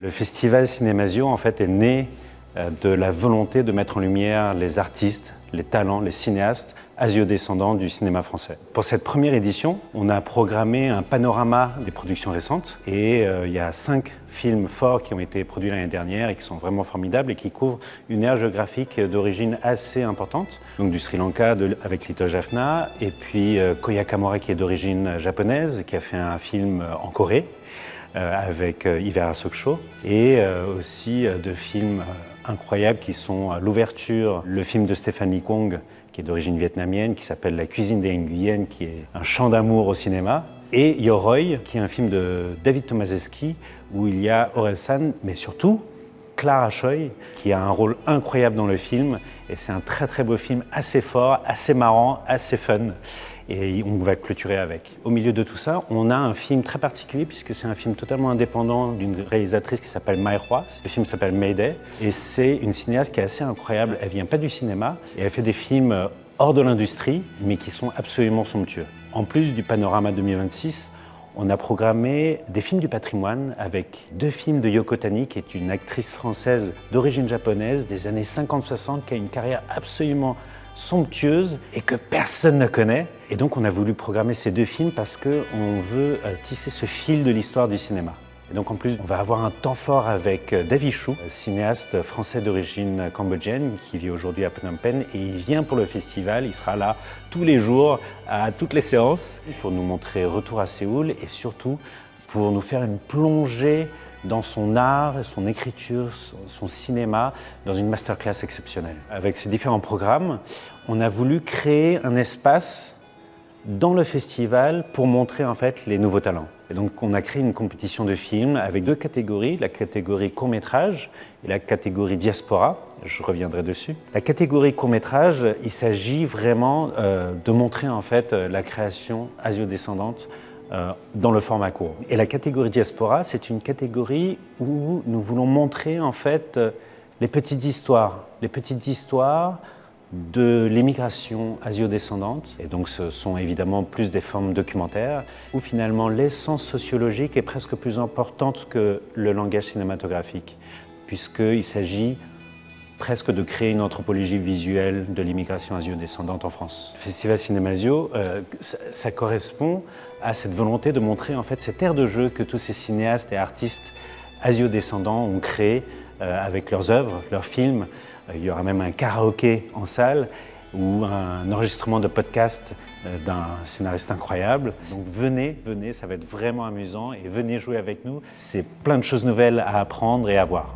Le festival Cinémasio en fait est né de la volonté de mettre en lumière les artistes, les talents, les cinéastes asio-descendants du cinéma français. Pour cette première édition, on a programmé un panorama des productions récentes et il y a 5 films forts qui ont été produits l'année dernière et qui sont vraiment formidables et qui couvrent une aire géographique d'origine assez importante. Donc du Sri Lanka avec Lito Jaffna et puis Koya Kamura qui est d'origine japonaise, qui a fait un film en Corée. Avec Hiver à Sokcho et aussi de films incroyables qui sont l'ouverture, le film de Stéphanie Kwong qui est d'origine vietnamienne, qui s'appelle La cuisine des Nguyen, qui est un chant d'amour au cinéma, et Yoroi, qui est un film de David Tomaszewski où il y a Orelsan, mais surtout Clara Choi, qui a un rôle incroyable dans le film, et c'est un très très beau film, assez fort, assez marrant, assez fun, et on va clôturer avec. Au milieu de tout ça, on a un film très particulier, puisque c'est un film totalement indépendant d'une réalisatrice qui s'appelle Mai Hua. Le film s'appelle Mayday, et c'est une cinéaste qui est assez incroyable. Elle vient pas du cinéma, et elle fait des films hors de l'industrie, mais qui sont absolument somptueux. En plus du Panorama 2026, on a programmé des films du patrimoine avec 2 films de Yoko Tani, qui est une actrice française d'origine japonaise des années 50-60, qui a une carrière absolument somptueuse et que personne ne connaît. Et donc on a voulu programmer ces 2 films parce qu'on veut tisser ce fil de l'histoire du cinéma. Et donc en plus, on va avoir un temps fort avec David Chou, cinéaste français d'origine cambodgienne qui vit aujourd'hui à Phnom Penh, et il vient pour le festival, il sera là tous les jours, à toutes les séances, pour nous montrer Retour à Séoul et surtout pour nous faire une plongée dans son art, son écriture, son cinéma, dans une masterclass exceptionnelle. Avec ces différents programmes, on a voulu créer un espace dans le festival pour montrer en fait les nouveaux talents. Et donc on a créé une compétition de films avec 2 catégories, la catégorie court-métrage et la catégorie diaspora, je reviendrai dessus. La catégorie court-métrage, il s'agit vraiment de montrer en fait la création asio-descendante dans le format court. Et la catégorie diaspora, c'est une catégorie où nous voulons montrer en fait les petites histoires de l'immigration asio-descendante, et donc ce sont évidemment plus des formes documentaires, où finalement l'essence sociologique est presque plus importante que le langage cinématographique, puisqu'il s'agit presque de créer une anthropologie visuelle de l'immigration asio-descendante en France. Le Festival Cinémasio, ça correspond à cette volonté de montrer en fait cette ère de jeu que tous ces cinéastes et artistes asio-descendants ont créé avec leurs œuvres, leurs films. Il y aura même un karaoké en salle ou un enregistrement de podcast d'un scénariste incroyable. Donc venez, ça va être vraiment amusant et venez jouer avec nous. C'est plein de choses nouvelles à apprendre et à voir.